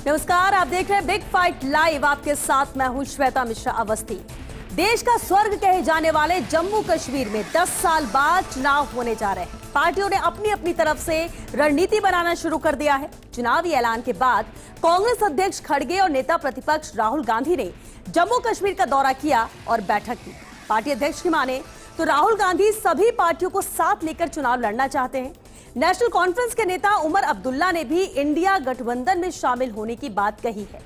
नमस्कार, आप देख रहे हैं बिग फाइट लाइव। आपके साथ मैं हूं श्वेता मिश्रा अवस्थी। देश का स्वर्ग कहे जाने वाले जम्मू कश्मीर में 10 साल बाद चुनाव होने जा रहे हैं। पार्टियों ने अपनी अपनी तरफ से रणनीति बनाना शुरू कर दिया है। चुनावी ऐलान के बाद कांग्रेस अध्यक्ष खड़गे और नेता प्रतिपक्ष राहुल गांधी ने जम्मू कश्मीर का दौरा किया और बैठक की। पार्टी अध्यक्ष की माने तो राहुल गांधी सभी पार्टियों को साथ लेकर चुनाव लड़ना चाहते हैं। नेशनल कॉन्फ्रेंस के नेता उमर अब्दुल्ला ने भी इंडिया गठबंधन में शामिल होने की बात कही है।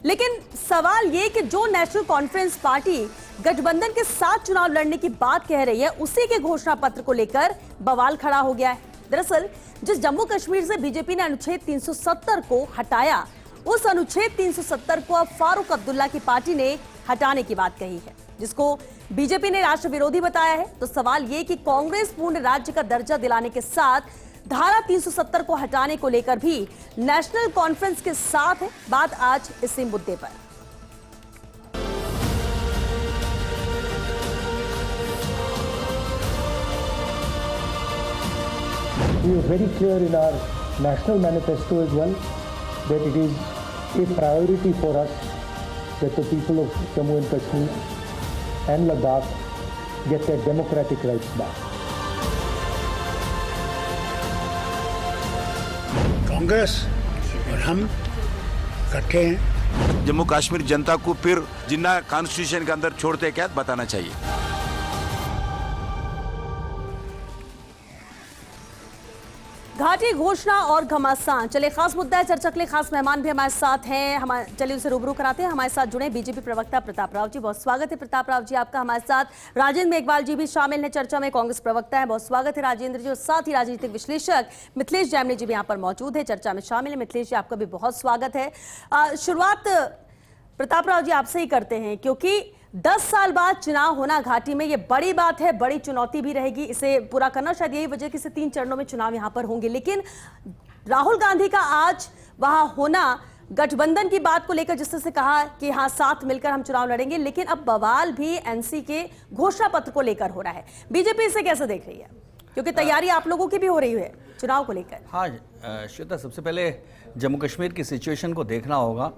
लेकिन सवाल ये कि जो नेशनल कॉन्फ्रेंस पार्टी गठबंधन के साथ चुनाव लड़ने की बात कह रही है, उसी के घोषणा पत्र को लेकर बवाल खड़ा हो गया है। दरअसल जिस जम्मू कश्मीर से बीजेपी ने अनुच्छेद 370 को हटाया, उस अनुच्छेद 370 को अब फारूक अब्दुल्ला की पार्टी ने हटाने की बात कही है, जिसको बीजेपी ने राष्ट्र विरोधी बताया है। तो सवाल ये कि कांग्रेस पूर्ण राज्य का दर्जा दिलाने के साथ धारा 370 को हटाने को लेकर भी नेशनल कॉन्फ्रेंस के साथ है। बात आज इसी मुद्दे पर। We are very clear in our national manifesto as well that it is a priority for us that the people of Jammu and Kashmir and Ladakh get their democratic rights back. Congress और हम इकट्ठे हैं। जम्मू कश्मीर जनता को फिर जिन्ना constitution के अंदर छोड़ते क्या बताना चाहिए। घाटी घोषणा और घमासान, चलिए खास मुद्दा है चर्चा के लिए खास मेहमान भी हमारे साथ हैं। चलिए उसे रूबरू कराते हैं। हमारे साथ जुड़े बीजेपी प्रवक्ता प्रताप राव जी, बहुत स्वागत है प्रताप राव जी आपका हमारे साथ। राजेंद्र मेघवाल जी भी शामिल हैं चर्चा में, कांग्रेस प्रवक्ता है, बहुत स्वागत है राजेंद्र जी। और साथ ही राजनीतिक विश्लेषक मिथिलेश जैमिनी जी भी यहाँ पर मौजूद है, चर्चा में शामिल है। मिथिलेश जी आपका भी बहुत स्वागत है। शुरुआत प्रताप राव जी आपसे ही करते हैं, क्योंकि 10 साल बाद चुनाव होना घाटी में ये बड़ी बात है, बड़ी चुनौती भी रहेगी इसे पूरा करना। शायद यही वजह कि इसे 3 चरणों में चुनाव यहां पर होंगे। लेकिन राहुल गांधी का आज वहां होना गठबंधन की बात को लेकर, जिससे कहा कि हाँ साथ मिलकर हम चुनाव लड़ेंगे, लेकिन अब बवाल भी एनसी के घोषणा पत्र को लेकर हो रहा है। बीजेपी इसे कैसे देख रही है, क्योंकि तैयारी आप लोगों की भी हो रही है चुनाव को लेकर? हाँ श्वेता, सबसे पहले जम्मू कश्मीर की सिचुएशन को देखना होगा।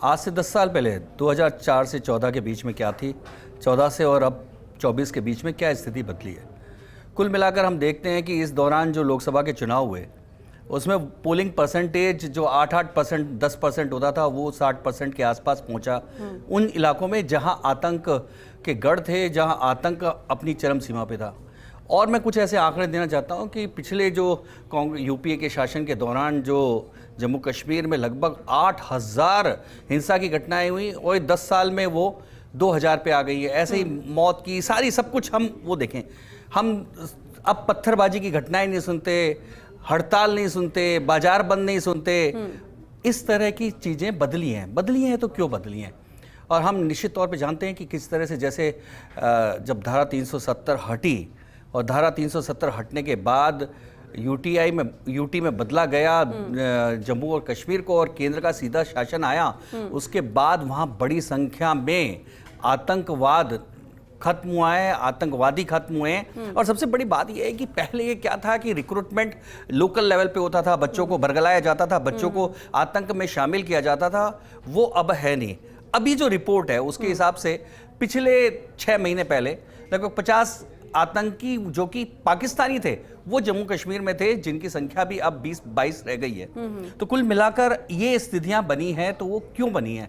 आज से 10 साल पहले 2004 से 14 के बीच में क्या थी, 14 से और अब 24 के बीच में क्या स्थिति बदली है। कुल मिलाकर हम देखते हैं कि इस दौरान जो लोकसभा के चुनाव हुए उसमें पोलिंग परसेंटेज जो 8% 10% होता था, वो 60% के आसपास पहुंचा। उन इलाकों में जहां आतंक के गढ़ थे, जहां आतंक अपनी चरम सीमा पे था। और मैं कुछ ऐसे आंकड़े देना चाहता हूं कि पिछले जो यूपीए के शासन के दौरान जो जम्मू कश्मीर में लगभग 8000 हिंसा की घटनाएं हुई, और 10 साल में वो 2000 पे आ गई है। ऐसे ही मौत की सारी सब कुछ हम वो देखें। हम अब पत्थरबाजी की घटनाएं नहीं सुनते, हड़ताल नहीं सुनते, बाजार बंद नहीं सुनते। इस तरह की चीज़ें बदली हैं तो क्यों बदली हैं? और हम निश्चित तौर पे जानते हैं कि किस तरह से, जैसे जब धारा 370 हटी और धारा 370 हटने के बाद यूटी में बदला गया जम्मू और कश्मीर को, और केंद्र का सीधा शासन आया, उसके बाद वहाँ बड़ी संख्या में आतंकवाद खत्म हुआ है, आतंकवादी खत्म हुए हैं। और सबसे बड़ी बात यह है कि पहले ये क्या था कि रिक्रूटमेंट लोकल लेवल पे होता था, बच्चों को बरगलाया जाता था, बच्चों को आतंक में शामिल किया जाता था, वो अब है नहीं। अभी जो रिपोर्ट है उसके हिसाब से पिछले 6 महीने पहले लगभग 50 आतंकी जो कि पाकिस्तानी थे वो जम्मू कश्मीर में थे, जिनकी संख्या भी अब 20-22 रह गई है। तो कुल मिलाकर ये स्थितियां बनी हैं। तो वो क्यों बनी है?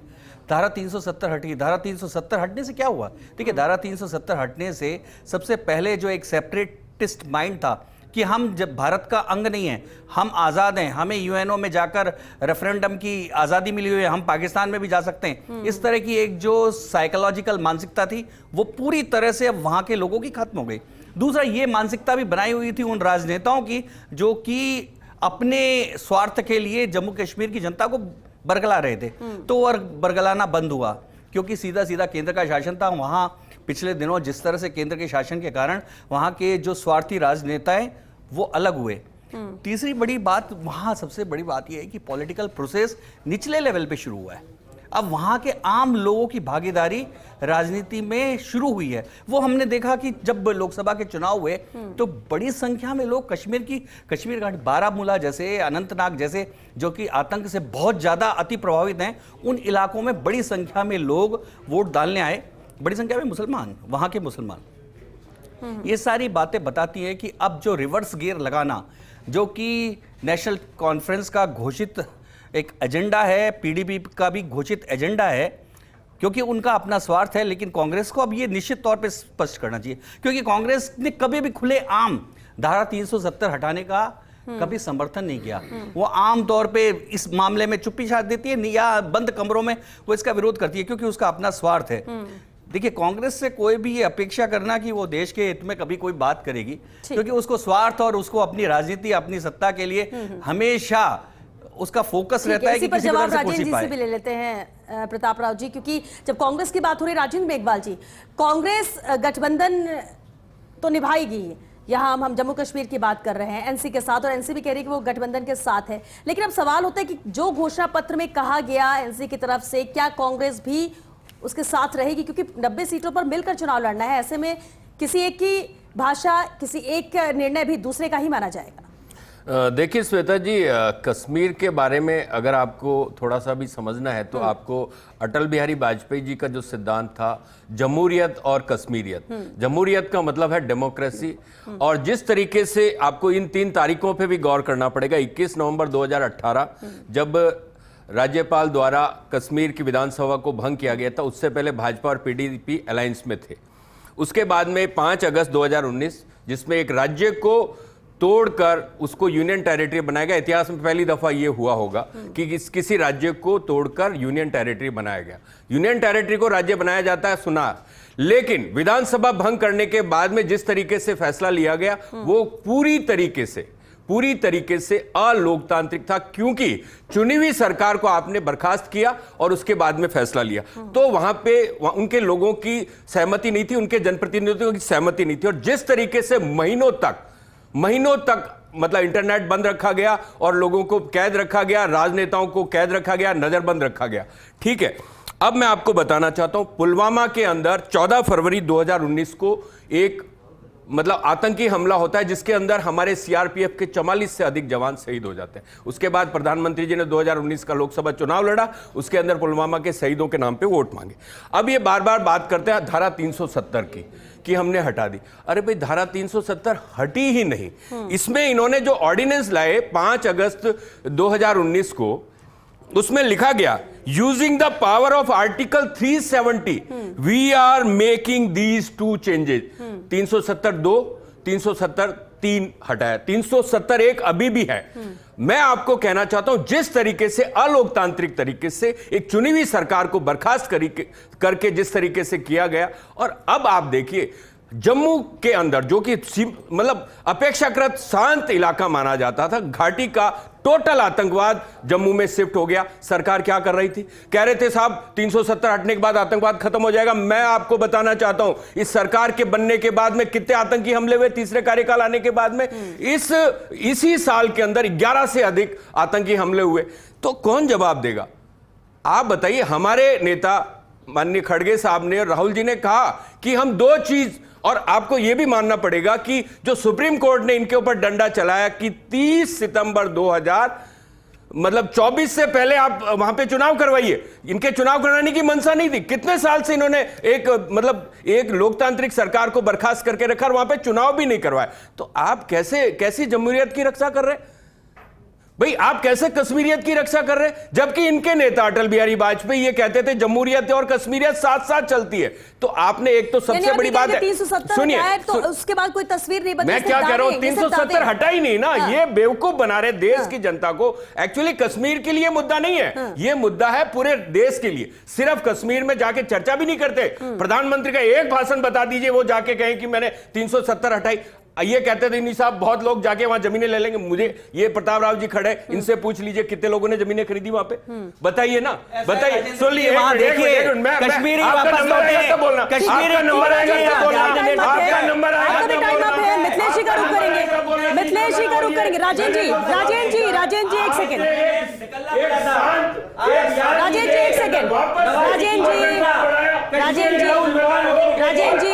धारा 370 हटी। धारा 370 हटने से क्या हुआ? देखिए, धारा 370 हटने से सबसे पहले जो एक सेपरेटिस्ट माइंड था कि हम जब भारत का अंग नहीं है, हम आज़ाद हैं, हमें यूएनओ में जाकर रेफरेंडम की आज़ादी मिली हुई है, हम पाकिस्तान में भी जा सकते हैं, इस तरह की एक जो साइकोलॉजिकल मानसिकता थी वो पूरी तरह से अब वहाँ के लोगों की खत्म हो गई। दूसरा, ये मानसिकता भी बनाई हुई थी उन राजनेताओं की जो कि अपने स्वार्थ के लिए जम्मू कश्मीर की जनता को बरगला रहे थे। तो और बरगलाना बंद हुआ, क्योंकि सीधा सीधा केंद्र का शासन था वहाँ। पिछले दिनों जिस तरह से केंद्र के शासन के कारण वहाँ के जो स्वार्थी राजनेता हैं वो अलग हुए। तीसरी बड़ी बात, वहाँ सबसे बड़ी बात यह है कि पॉलिटिकल प्रोसेस निचले लेवल पे शुरू हुआ है। अब वहाँ के आम लोगों की भागीदारी राजनीति में शुरू हुई है। वो हमने देखा कि जब लोकसभा के चुनाव हुए तो बड़ी संख्या में लोग कश्मीर घाटी, बारामूला जैसे, अनंतनाग जैसे जो कि आतंक से बहुत ज़्यादा अति प्रभावित हैं, उन इलाकों में बड़ी संख्या में लोग वोट डालने आए, बड़ी संख्या में मुसलमान, वहाँ के मुसलमान। ये सारी बातें बताती है कि अब जो रिवर्स गियर लगाना, जो कि नेशनल कॉन्फ्रेंस का घोषित एक एजेंडा है, पीडीपी का भी घोषित एजेंडा है, क्योंकि उनका अपना स्वार्थ है, लेकिन कांग्रेस को अब ये निश्चित तौर पे स्पष्ट करना चाहिए, क्योंकि कांग्रेस ने कभी भी खुले आम धारा 370 हटाने का कभी समर्थन नहीं किया। वो आम तौर पे इस मामले में चुप्पी साध देती है या बंद कमरों में वो इसका विरोध करती है, क्योंकि उसका अपना स्वार्थ है। देखिए, कांग्रेस से कोई भी ये अपेक्षा करना कि वो देश के हित में कभी कोई बात करेगी, क्योंकि उसको स्वार्थ और उसको अपनी राजनीति, अपनी सत्ता के लिए हमेशा उसका फोकस रहता है कि किसी जवाब तरह से कुर्सी राजेंद्र जी पाए। से भी ले लेते हैं प्रताप राव जी, क्योंकि जब कांग्रेस की बात हो रही, राजेंद्र मेघवाल जी, कांग्रेस गठबंधन तो निभाएगी। यहाँ हम जम्मू कश्मीर की बात कर रहे हैं एनसी के साथ, और एनसी भी कह रही है कि वो गठबंधन के साथ है, लेकिन अब सवाल होता है कि जो घोषणा पत्र में कहा गया एनसी की तरफ से, क्या कांग्रेस भी उसके साथ रहेगी? क्योंकि 90 सीटों पर मिलकर चुनाव लड़ना है, ऐसे में किसी एक की भाषा, किसी एक का निर्णय भी दूसरे का ही माना जाएगा। देखिए श्वेता जी, कश्मीर के बारे में अगर आपको थोड़ा सा भी समझना है तो आपको अटल बिहारी वाजपेयी जी का जो सिद्धांत था, जमहूरियत और कश्मीरियत। जमहूरियत का मतलब है डेमोक्रेसी, और जिस तरीके से आपको इन 3 तारीखों पे भी गौर करना पड़ेगा। 21 नवंबर 2018 जब राज्यपाल द्वारा कश्मीर की विधानसभा को भंग किया गया था, उससे पहले भाजपा और पीडीपी अलायंस में थे। उसके बाद में 5 अगस्त 2019 जिसमें एक राज्य को तोड़कर उसको यूनियन टेरिटरी बनाया गया। इतिहास में पहली दफा यह हुआ होगा कि किसी राज्य को तोड़कर यूनियन टेरिटरी बनाया गया। यूनियन टेरिटरी को राज्य बनाया जाता है, सुना, लेकिन विधानसभा भंग करने के बाद में जिस तरीके से फैसला लिया गया वो पूरी तरीके से अलोकतांत्रिक था, क्योंकि चुनी हुई सरकार को आपने बर्खास्त किया और उसके बाद में फैसला लिया। तो वहां पे उनके लोगों की सहमति नहीं थी, उनके जनप्रतिनिधियों की सहमति नहीं थी, और जिस तरीके से महीनों तक मतलब इंटरनेट बंद रखा गया और लोगों को कैद रखा गया, राजनेताओं को कैद रखा गया, नजरबंद रखा गया। ठीक है, अब मैं आपको बताना चाहता हूं, पुलवामा के अंदर 14 फरवरी 2019 को एक मतलब आतंकी हमला होता है, जिसके अंदर हमारे सीआरपीएफ के 44 से अधिक जवान शहीद हो जाते हैं। उसके बाद प्रधानमंत्री जी ने 2019 का लोकसभा चुनाव लड़ा, उसके अंदर पुलवामा के शहीदों के नाम पे वोट मांगे। अब ये बार बार बात करते हैं धारा 370 की कि हमने हटा दी। अरे भाई, धारा 370 हटी ही नहीं। इसमें इन्होंने जो ऑर्डिनेंस लाए 5 अगस्त 2019 को, उसमें लिखा गया, using the power of article 370 we are making these 2 changes. 370(2), 370(3) हटाया, 370(1) अभी भी है। मैं आपको कहना चाहता हूं, जिस तरीके से अलोकतांत्रिक तरीके से एक चुनी हुई सरकार को बर्खास्त करके जिस तरीके से किया गया, और अब आप देखिए जम्मू के अंदर जो कि मतलब अपेक्षाकृत शांत इलाका माना जाता था, घाटी का टोटल आतंकवाद जम्मू में शिफ्ट हो गया। सरकार क्या कर रही थी? कह रहे थे साहब 370 हटने के बाद आतंकवाद खत्म हो जाएगा। मैं आपको बताना चाहता हूं, इस सरकार के बनने के बाद में कितने आतंकी हमले हुए तीसरे कार्यकाल आने के बाद में। इसी साल के अंदर 11 से अधिक आतंकी हमले हुए। तो कौन जवाब देगा? आप बताइए। हमारे नेता माननीय खड़गे साहब ने, राहुल जी ने कहा कि हम 2 चीज, और आपको यह भी मानना पड़ेगा कि जो सुप्रीम कोर्ट ने इनके ऊपर डंडा चलाया कि 30 सितंबर 2024 से पहले आप वहां पे चुनाव करवाइए। इनके चुनाव कराने की मंशा नहीं थी। कितने साल से इन्होंने एक लोकतांत्रिक सरकार को बर्खास्त करके रखा और वहां पे चुनाव भी नहीं करवाए। तो आप कैसी जमहूरियत की रक्षा कर रहे हैं भाई? आप कैसे कश्मीरियत की रक्षा कर रहे हैं? जबकि इनके नेता अटल बिहारी वाजपेयी ये कहते थे जमहूरियत और कश्मीरियत साथ साथ चलती है। तो आपने एक तो सबसे बड़ी बात है, सुनिए, तो उसके बाद कोई तस्वीर नहीं बदली। मैं क्या कह रहा हूं, 370 हटा ही नहीं ना। ये बेवकूफ बना रहे देश की जनता को। एक्चुअली कश्मीर के लिए मुद्दा नहीं है, ये मुद्दा है पूरे देश के लिए। सिर्फ कश्मीर में जाके चर्चा भी नहीं करते। प्रधानमंत्री का एक भाषण बता दीजिए, वो जाके कहें कि मैंने 370 हटाई। ये कहते थे नहीं साहब, बहुत लोग जाके वहां जमीनें ले लेंगे। मुझे ये प्रताप राव जी खड़े, इनसे पूछ लीजिए कितने लोगों ने जमीनें खरीदी वहां पे, बताइए ना, बताइए। सुनिए, कश्मीरी वापस लौटे, कश्मीरी नंबर आएगा तब बोलना, आपका नंबर आएगा तब बोलना। मिथिलेश जी का रुख करेंगे, मिथिलेश जी का रुख करेंगे। राजेंद्र जी एक सेकंड, राजेंद्र जी एक सेकंड। राजेंद्र जी,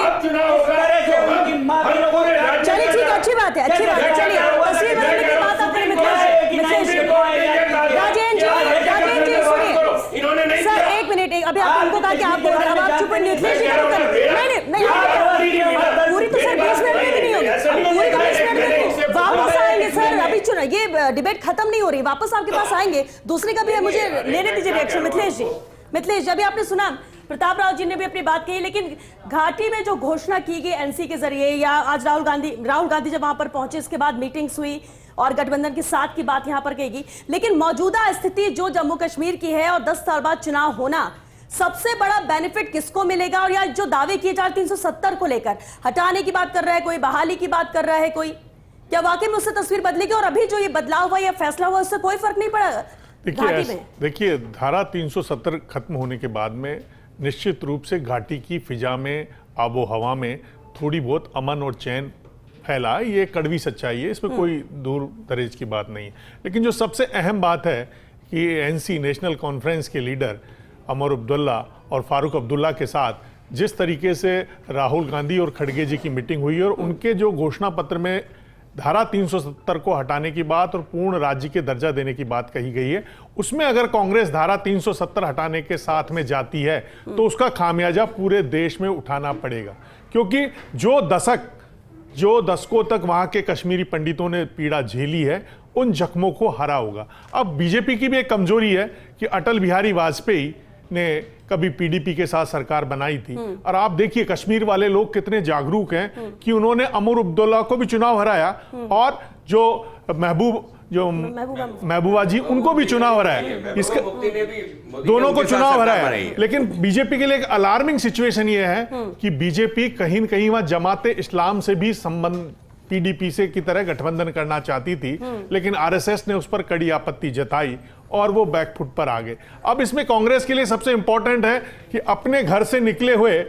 चलिए ठीक है, अच्छी बात है, अच्छी बात है। चलिए तस्वीर बनाने की बात आप करें मिथिलेश जी। राजेंद्र जी सुनिए सर, एक मिनट, अभी आप उनको कहा कि आप बोल रहे हैं, अब आप चुप रहिए। मिथिलेश जी नहीं, पूरी तो सर 20 मिनट में भी नहीं होगी, पूरी तो 20 मिनट में वापस आएंगे सर। अभी चुना ये डिबेट खत्म नहीं हो रही, वापस आपके पास आएंगे। दूसरे का भी मुझे लेने दीजिए रिएक्शन। मिथिलेश जी, अभी आपने सुना प्रताप राव जी ने भी अपनी बात कही, लेकिन घाटी में जो घोषणा की गई एनसी के जरिए, या आज राहुल गांधी जब वहां पर पहुंचे इसके बाद मीटिंग्स हुई और गठबंधन के साथ की बात यहां पर कही, लेकिन मौजूदा स्थिति जो जम्मू कश्मीर की है और 10 साल बाद चुनाव होना, सबसे बड़ा बेनिफिट किसको मिलेगा? और या जो दावे किए जा रहे 370 को लेकर हटाने की बात कर रहा है कोई, बहाली की बात कर रहा है कोई, क्या वाकई में उससे तस्वीर बदलेगी? और अभी जो ये बदलाव हुआ या फैसला हुआ उससे कोई फर्क नहीं पड़ा घाटी में? देखिए, धारा 370 खत्म होने के बाद में निश्चित रूप से घाटी की फिजा में, आबो हवा में थोड़ी बहुत अमन और चैन फैला, ये कड़वी सच्चाई है, इसमें कोई दूर दरेज की बात नहीं है। लेकिन जो सबसे अहम बात है कि एनसी नेशनल कॉन्फ्रेंस के लीडर उमर अब्दुल्ला और फारूक अब्दुल्ला के साथ जिस तरीके से राहुल गांधी और खड़गे जी की मीटिंग हुई और उनके जो घोषणा पत्र में धारा 370 को हटाने की बात और पूर्ण राज्य के दर्जा देने की बात कही गई है, उसमें अगर कांग्रेस धारा 370 हटाने के साथ में जाती है तो उसका खामियाजा पूरे देश में उठाना पड़ेगा, क्योंकि जो दशकों तक वहां के कश्मीरी पंडितों ने पीड़ा झेली है, उन जख्मों को हरा होगा। अब बीजेपी की भी एक कमजोरी है कि अटल बिहारी वाजपेयी ने कभी पीडीपी के साथ सरकार बनाई थी, और आप देखिए कश्मीर वाले लोग कितने जागरूक हैं कि उन्होंने उमर अब्दुल्ला को भी चुनाव हराया और जो महबूबा जी उनको भी चुनाव हराया, इसका दोनों को चुनाव हराया। लेकिन बीजेपी के लिए एक अलार्मिंग सिचुएशन ये है कि बीजेपी कहीं न कहीं वहां जमाते इस्लाम से भी संबंध पीडीपी से की तरह गठबंधन करना चाहती थी, लेकिन आरएसएस ने उस पर कड़ी आपत्ति जताई और वो बैकफुट पर आ गए। अब इसमें कांग्रेस के लिए सबसे इंपॉर्टेंट है कि अपने घर से निकले हुए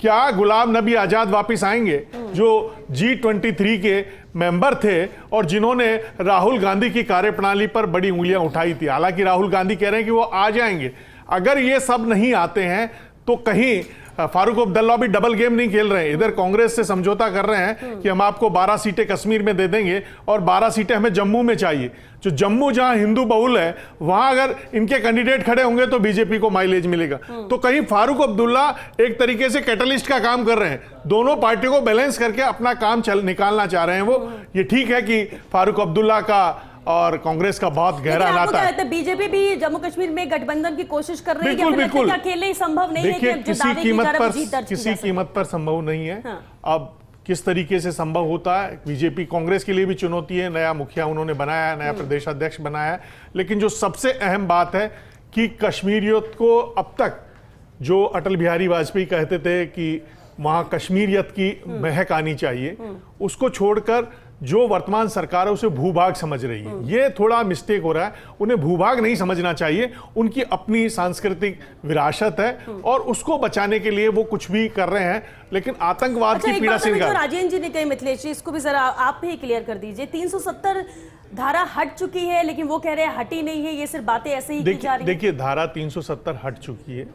क्या गुलाम नबी आजाद वापस आएंगे, जो G23 के मेंबर थे और जिन्होंने राहुल गांधी की कार्यप्रणाली पर बड़ी उंगलियां उठाई थी। हालांकि राहुल गांधी कह रहे हैं कि वो आ जाएंगे। अगर ये सब नहीं आते हैं तो कहीं फारूक अब्दुल्ला भी डबल गेम नहीं खेल रहे हैं, इधर कांग्रेस से समझौता कर रहे हैं कि हम आपको 12 सीटें कश्मीर में दे देंगे और 12 सीटें हमें जम्मू में चाहिए। जो जम्मू जहां हिंदू बहुल है वहां अगर इनके कैंडिडेट खड़े होंगे तो बीजेपी को माइलेज मिलेगा। तो कहीं फारूक अब्दुल्ला एक तरीके से कैटलिस्ट का काम कर रहे हैं, दोनों पार्टियों को बैलेंस करके अपना काम निकालना चाह रहे हैं वो। ये ठीक है कि फारूक अब्दुल्ला का और कांग्रेस का बहुत गहरा नाता है। बीजेपी भी जम्मू कश्मीर में गठबंधन की कोशिश कर रही है, बिल्कुल बिल्कुल, अकेले संभव नहीं है कि किसी कीमत पर संभव नहीं है। अब किस तरीके से संभव होता है, बीजेपी कांग्रेस के लिए भी चुनौती है, नया मुखिया उन्होंने बनाया है, नया प्रदेश अध्यक्ष बनाया है। लेकिन जो सबसे अहम बात है कि कश्मीरियत को अब तक जो अटल बिहारी वाजपेयी कहते थे कि वहां कश्मीरियत की महक आनी चाहिए, उसको छोड़कर जो वर्तमान सरकार है उसे भूभाग समझ रही है। ये थोड़ा मिस्टेक हो रहा है, उन्हें भूभाग नहीं समझना चाहिए। उनकी अपनी सांस्कृतिक विरासत है और उसको बचाने के लिए वो कुछ भी कर रहे हैं, लेकिन आतंकवाद की पीड़ा से जो राजेंद्र जी ने कही, मिथिलेश जी इसको भी जरा आप ही क्लियर कर दीजिए। 370 धारा हट चुकी है, लेकिन वो कह रहे हैं हटी नहीं है, ये सिर्फ बातें ऐसे ही की जा रही है। देखिए, धारा 370 हट चुकी है,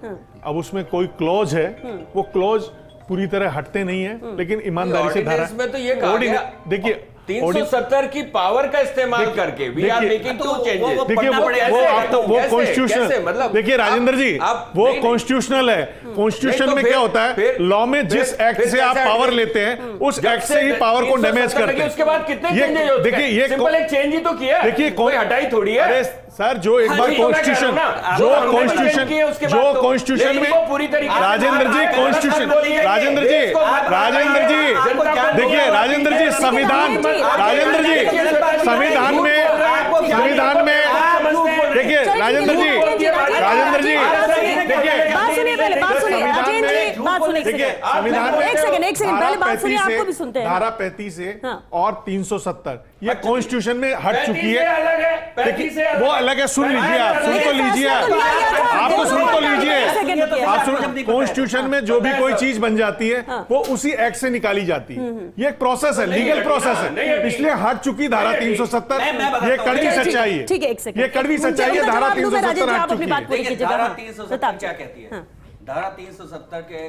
अब उसमें कोई क्लॉज है, वो क्लॉज पूरी तरह हटते नहीं है, लेकिन ईमानदारी से धारा में तो ये कहा गया, देखिए 370 की पावर का इस्तेमाल करके we are making two changes. देखिए वो कॉन्स्टिट्यूशनल, मतलब देखिए राजेंद्र जी, वो कॉन्स्टिट्यूशनल है। कॉन्स्टिट्यूशन में क्या होता है, लॉ में जिस एक्ट से आप पावर लेते हैं उस एक्ट से ही पावर को डैमेज करते हैं। उसके बाद कितने चेंजेस होते हैं? देखिए ये सिंपल एक चेंज ही तो किया है, देखिए कोई हटाई थोड़ी है। अरे सर, जो एक बार कॉन्स्टिट्यूशन में पूरी तरीके राजेंद्र जी देखिए राजेंद्र जी संविधान में देखिए राजेंद्र जी देखिए संविधान में एक सेकंड पहले बात सुनिए, आपको भी सुनते हैं। धारा 35 है और 370 ये कॉन्स्टिट्यूशन में हट चुकी है। वो अलग है, सुन लीजिए, आप सुन तो लीजिए, आपको सुन तो लीजिए। आप सुन, कॉन्स्टिट्यूशन में जो भी कोई चीज बन जाती है वो उसी एक्ट से निकाली जाती है। ये एक प्रोसेस है, लीगल प्रोसेस है, इसलिए हट चुकी धारा 370। ये कड़वी सच्चाई है, ये कड़वी सच्चाई है। धारा 370 हट चुकी है। धारा 370 क्या कहती है? धारा 370 के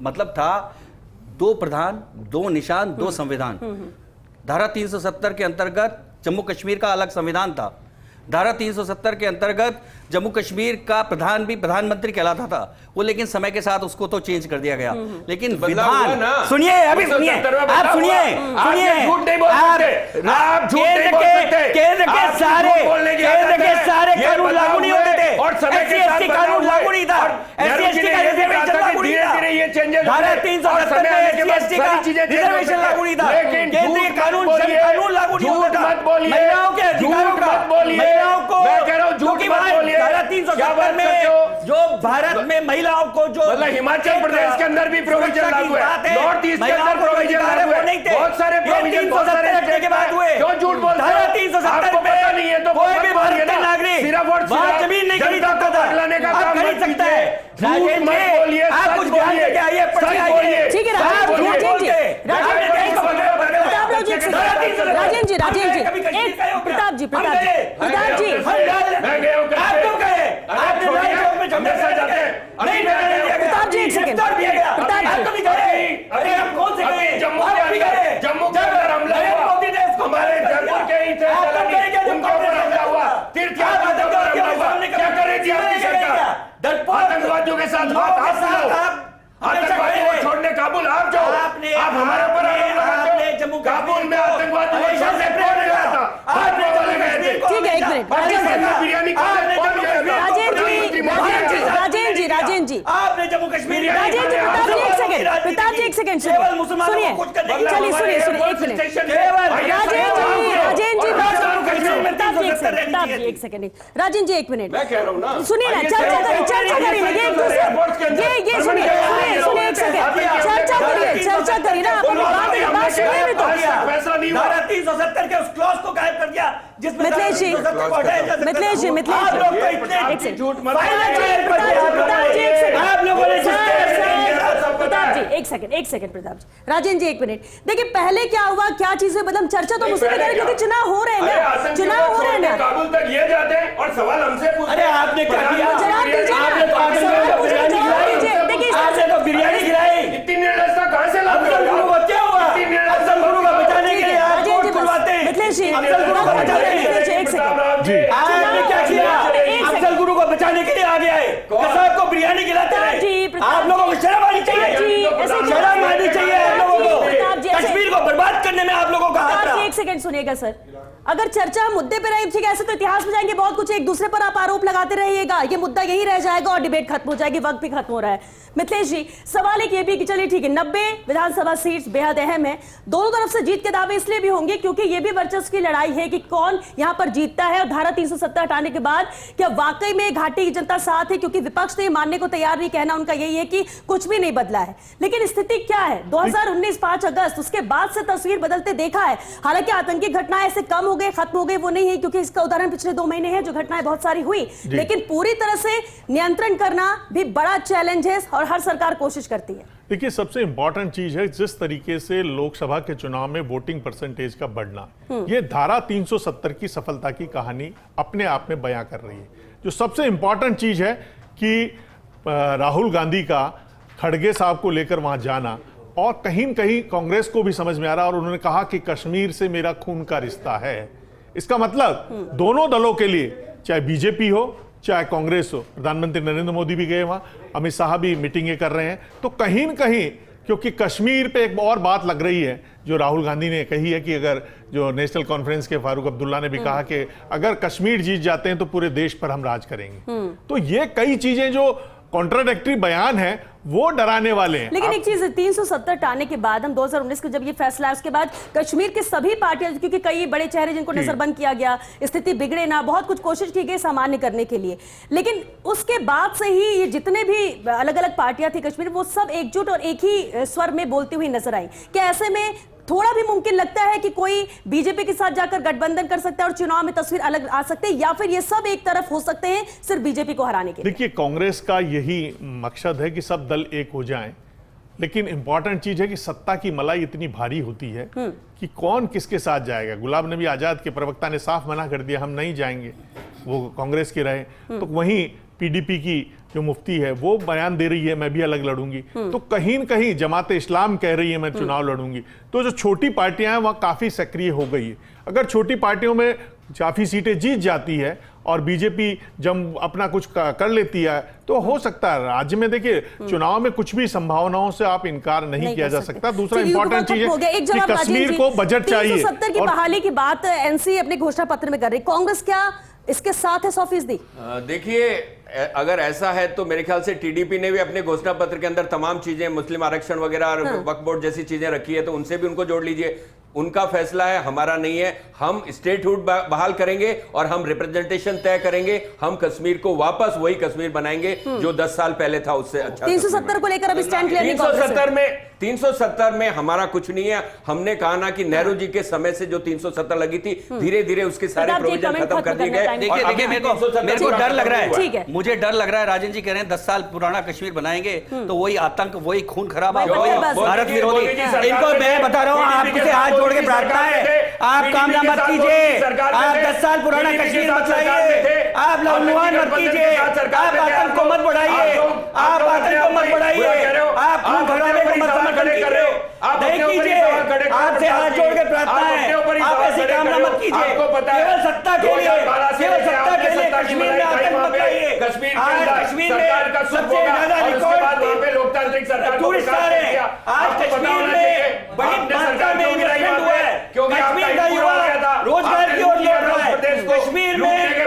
मतलब था 2 प्रधान 2 निशान 2 संविधान। धारा 370 के अंतर्गत जम्मू कश्मीर का अलग संविधान था। धारा 370 के अंतर्गत जम्मू कश्मीर का प्रधान भी प्रधानमंत्री कहलाता था वो, लेकिन समय के साथ उसको तो चेंज कर दिया गया। लेकिन विधान सुनिए, अभी सुनिए, आप सुनिए, झूठ नहीं बोल सकते, आप झूठ नहीं बोल सकते। केंद्र के सारे कानून लागू नहीं होते थे और समय के साथ कानून लागू नहीं था। एससी का रिजर्वेशन लागू नहीं था। धीरे ये चेंजेस धारा 370 में एससी का रिजर्वेशन लागू नहीं था। केंद्रीय कानून लागू नहीं होता था। महिलाओं के अधिकारों का, महिलाओं को मैं कह रहा हूं झूठ मत बोलिए। धारा 370 में जो भारत में महिलाओं को जो मतलब हिमाचल प्रदेश के अंदर भी प्रोविजन लागू है, नॉर्थ ईस्ट के अंदर प्रोविजन लागू है, बहुत सारे प्रोविजन बहुत सारे रखने के बाद हुए। क्यों झूठ बोलते हो? धारा 370 में पता नहीं है तो कोई भी भारतीय नागरिक सिर्फ और वहां जमीन नहीं खरीद सकता था। लाने का आप काम खरीद सकते हैं। झूठ मत बोलिए, आप कुछ ध्यान देके आइए, पढ़ आइए। ठीक है राजेंद्र जी, प्रताप जी, प्रताप जी एक सेकंड, जम्मू के अंदर हमला हुआ, हमारे जयपुर के ही थे, उनके ऊपर हमला हुआ, तीर्थयात्रियों पर हमला हुआ, क्या कर रही थी आपकी सरकार? आतंकवादियों के साथ बात आप सुनो, आतंकवादियों को छोड़ने काबुल आप जाओ, आप हमारे ऊपर काबुल में आतंकवादियों को छोड़ने कौन गया था? आपने बोले गए थे। ठीक है, एक मिनट बिरयानी राजेंद्र जी, आपने जम्मू कश्मीर राजेंद्र जी, प्रताप जी एक सेकंड सुनिए, चलिए सुनिए एक मिनट, राजेंद्र जी एक मिनट, मैं कह रहा हूं ना, सुनिए ना, चर्चा करिए एक दूसरे, ये सुनिए एक सेकंड, चर्चा करिए ना, बात सुनिए भी तो। फैसला नहीं हुआ। धारा 370 के उस क्लॉज को गायब कर दिया जिसमें मिथिलेश जी, एक सेकंड प्रताप जी, राजेंद्र जी एक मिनट, देखिए पहले क्या हुआ, क्या चीजें मतलब चर्चा तो मुझसे करें क्योंकि चुनाव हो रहे हैं ना, चुनाव हो रहे हैं ना। काबुल तक ये जाते हैं और सवाल हमसे पूछते हैं। अरे आपने क्या किया? जवाब दीजिए, देखिए आपने तो बिरयानी खिलाई। इतनी निर्दयता कहां से लाते हो? अफजल गुरु को क्या हुआ? अफजल गुरु को बचाने के लिए आप कोर्ट खुलवाते हैं। मिथिलेश जी, अफजल गुरु को बचाने के लिए एक सेकंड जी, आपने क्या किया? अफजल गुरु को बचाने के लिए आ गया है, कसाब को बिरयानी खिलाते हैं। आप लोगों को शर्म आनी चाहिए, शर्म आनी चाहिए आप लोगों को। कश्मीर को बर्बाद करने में आप लोगों का हाथ रहा। एक सेकंड सुनिएगा सर, अगर चर्चा मुद्दे पे रही, ठीक है, ऐसे तो इतिहास में जाएंगे बहुत कुछ, एक दूसरे पर आप आरोप लगाते रहिएगा, ये मुद्दा यही रह जाएगा और डिबेट खत्म हो जाएगी, वक्त भी खत्म हो रहा है। मिथिलेश जी, सवाल एक ये भी कि चलिए ठीक है, 90 विधानसभा सीट्स बेहद अहम है, दोनों तरफ से जीत के दावे इसलिए भी होंगे क्योंकि ये भी वर्चस्व की लड़ाई है कि कौन यहां पर जीतता है। और धारा 370 हटाने के बाद क्या वाकई में घाटी की जनता साथ है, क्योंकि विपक्ष तो ये मानने को तैयार नहीं, कहना उनका यही है कि कुछ भी नहीं बदला है। लेकिन स्थिति क्या है 2019 5 अगस्त उसके बाद से तस्वीर बदलते देखा है। हालांकि आतंकी घटनाएं ऐसे कम हो गए, खत्म हो गए वो नहीं है, क्योंकि इसका उदाहरण पिछले 2 महीने है जो घटनाएं बहुत सारी हुई, लेकिन पूरी तरह से नियंत्रण करना भी बड़ा चैलेंज है और हर सरकार कोशिश करती है। देखिए सबसे इंपॉर्टेंट चीज है जिस तरीके से लोकसभा के चुनाव में वोटिंग परसेंटेज का बढ़ना, ये धारा 370 की सफलता की कहानी अपने आप में बयां कर रही है। जो सबसे इंपॉर्टेंट चीज है कि राहुल गांधी का खड़गे साहब को लेकर वहां जाना, और कहीं न कहीं कांग्रेस को भी समझ में आ रहा, और उन्होंने कहा कि कश्मीर से मेरा खून का रिश्ता है। इसका मतलब दोनों दलों के लिए, चाहे बीजेपी हो चाहे कांग्रेस हो, प्रधानमंत्री नरेंद्र मोदी भी गए वहां, अमित शाह भी मीटिंगें कर रहे हैं, तो कहीं न कहीं क्योंकि कश्मीर पे एक और बात लग रही है जो राहुल गांधी ने कही है कि अगर जो नेशनल कॉन्फ्रेंस के फारूक अब्दुल्ला ने भी कहा कि अगर कश्मीर जीत जाते हैं तो पूरे देश पर हम राज करेंगे। तो ये कई चीजें जो कॉन्ट्राडिक्टरी बयान है वो डराने वाले हैं। लेकिन एक चीज 370 हटाने के बाद हम 2019 को जब ये फैसला है उसके बाद कश्मीर के सभी पार्टियां, क्योंकि कई बड़े चेहरे जिनको नजरबंद किया गया, स्थिति बिगड़े ना, बहुत कुछ कोशिश की गई सामान्य करने के लिए, लेकिन उसके बाद से ही ये जितने भी अलग अलग पार्टियां थी कश्मीर, वो सब एकजुट और एक ही स्वर में बोलती हुई नजर आई। क्या ऐसे में थोड़ा भी मुमकिन लगता है कि कोई बीजेपी के साथ जाकर गठबंधन कर सकता है और चुनाव में तस्वीर अलग आ सकती है, या फिर ये सब एक तरफ हो सकते हैं सिर्फ बीजेपी को हराने के लिए? देखिए कांग्रेस का यही मकसद है कि सब दल एक हो जाएं, लेकिन इंपॉर्टेंट चीज है कि सत्ता की मलाई इतनी भारी होती है कि कौन किसके साथ जाएगा। गुलाम नबी आजाद के प्रवक्ता ने साफ मना कर दिया हम नहीं जाएंगे, वो कांग्रेस के रहे। तो वहीं पीडीपी की जो मुफ्ती है वो बयान दे रही है मैं भी अलग लड़ूंगी, तो कहीं न कहीं जमात इस्लाम कह रही है मैं चुनाव लड़ूंगी, तो जो छोटी पार्टियां हैं वह काफी सक्रिय हो गई है। अगर छोटी पार्टियों में काफी सीटें जीत जाती है और बीजेपी जब अपना कुछ कर लेती है तो हो सकता है राज्य में, देखिए चुनाव में कुछ भी संभावनाओं से आप इनकार नहीं किया जा सकता। दूसरा इंपॉर्टेंट चीज है कि कश्मीर को बजट चाहिए। 370 की बहाली की बात एनसी अपने घोषणा पत्र में कर रही, कांग्रेस क्या इसके साथ है 100%? देखिए अगर ऐसा है तो मेरे ख्याल से टीडीपी ने भी अपने घोषणा पत्र के अंदर तमाम चीजें, मुस्लिम आरक्षण वगैरह और वक्फ बोर्ड जैसी चीजें रखी है, तो उनसे भी उनको जोड़ लीजिए। उनका फैसला है, हमारा नहीं है। हम स्टेटहुड बहाल करेंगे और हम रिप्रेजेंटेशन तय करेंगे। हम कश्मीर को वापस वही कश्मीर बनाएंगे जो 10 साल पहले था, उससे अच्छा। 370 को लेकर अभी स्टैंड क्लियर नहीं। 370 में हमारा कुछ नहीं है। हमने कहा ना कि नेहरू जी के समय से जो 370 लगी थी, धीरे धीरे उसके सारे प्रोविजन खत्म कर दिए गए। देखिए मेरे को डर लग रहा है, मुझे डर लग रहा है। राजन जी कह रहे हैं 10 साल पुराना कश्मीर बनाएंगे तो वही आतंक, वही खून खराबा, वही भारत विरोधी। इनको मैं बता रहा हूँ, आपसे हाथ जोड़ के प्रार्थना है, आप कामना मत कीजिए। आप 10 साल पुराना कश्मीर मत लाइए, आप लौनुआन मत कीजिए, आप आतंक को मत बढ़ाइए, आप आतंक को मत बढ़ाइए, आप खून खराबे को मत समर्थन कीजिए, नहीं कीजिए। आपसे हाथ जोड़ के प्रार्थना है, आप ऐसी कामना मत कीजिए। केवल सत्ता के लिए, केवल सत्ता के लिए कश्मीर में आतंक मत लाइए। आज कश्मीर में सबसे ज्यादा रिकॉर्ड लोकतांत्रिक सरकार टूरिस्ट आ रहे हैं। आज कश्मीर में बड़ी मात्रा में इन्वेस्टमेंट हुआ है, कश्मीर का युवा रोजगार की ओर लौट रहा है, कश्मीर में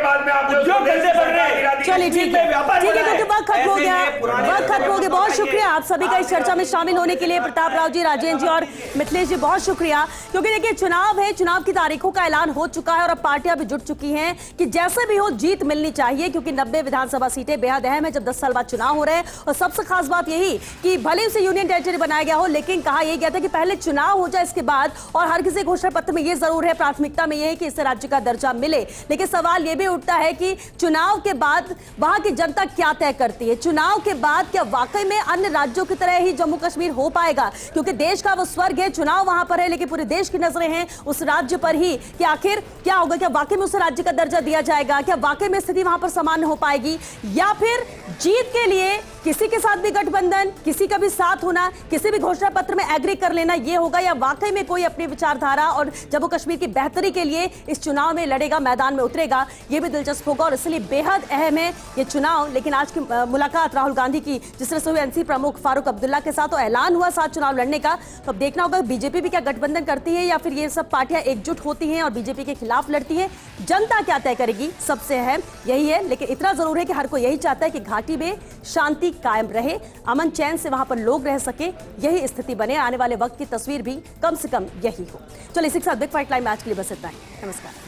उद्योग धंधे बढ़ रहे हैं। चलिए ठीक है, क्योंकि वक्त खत्म हो गया, वक्त खत्म हो गया। बहुत शुक्रिया आप सभी का इस चर्चा में शामिल होने के लिए। प्रताप राव जी, राजेंद्र जी और मिथिलेश जी, बहुत शुक्रिया। क्योंकि देखिए चुनाव है, चुनाव की तारीखों का ऐलान हो चुका है और अब पार्टियां भी जुट चुकी हैं कि जैसे भी हो जीत मिलनी चाहिए, क्योंकि 90 विधानसभा सीटें बेहद अहम है जब 10 साल बाद चुनाव हो रहे हैं। और सबसे खास बात यही कि भले उसे यूनियन टेरिटरी बनाया गया हो, लेकिन कहा यह गया था कि पहले चुनाव हो जाए इसके बाद, और हर किसी घोषणा पत्र में यह जरूर है, प्राथमिकता में यह है कि इसे राज्य का दर्जा मिले। लेकिन सवाल यह भी उठता है कि चुनाव के बाद वहां की जनता क्या तय करती है। चुनाव के बाद क्या वाकई में अन्य राज्यों की तरह ही जम्मू कश्मीर हो पाएगा, क्योंकि देश का वो स्वर्ग है, चुनाव वहां पर है, लेकिन पूरे देश की नजरें हैं उस राज्य पर ही कि आखिर क्या होगा, क्या वाकई में उस राज्य का दर्जा दिया जाएगा, क्या वाकई में स्थिति वहां पर सामान्य हो पाएगी, या फिर जीत के लिए किसी के साथ भी गठबंधन, किसी का भी साथ होना, किसी भी घोषणा पत्र में एग्री कर लेना ये होगा, या वाकई में कोई अपनी विचारधारा और जम्मू कश्मीर की बेहतरी के लिए इस चुनाव में लड़ेगा, मैदान में उतरेगा। ये भी दिलचस्प होगा और इसलिए बेहद अहम है ये चुनाव। लेकिन आज की मुलाकात राहुल गांधी की जिस तरह से हुई एनसी प्रमुख फारूक अब्दुल्ला के साथ, तो ऐलान हुआ साथ चुनाव लड़ने का, तो अब देखना होगा बीजेपी भी क्या गठबंधन करती है या फिर ये सब पार्टियां एकजुट होती हैं और बीजेपी के खिलाफ लड़ती है। जनता क्या तय करेगी, सबसे अहम यही है। लेकिन इतना जरूर है कि हर कोई यही चाहता है कि घाटी में शांति कायम रहे, अमन चैन से वहां पर लोग रह सके, यही स्थिति बने। आने वाले वक्त की तस्वीर भी कम से कम यही हो। चलिए इसी के साथ बिग फाइट लाइव में आज के लिए बस इतना ही। नमस्कार।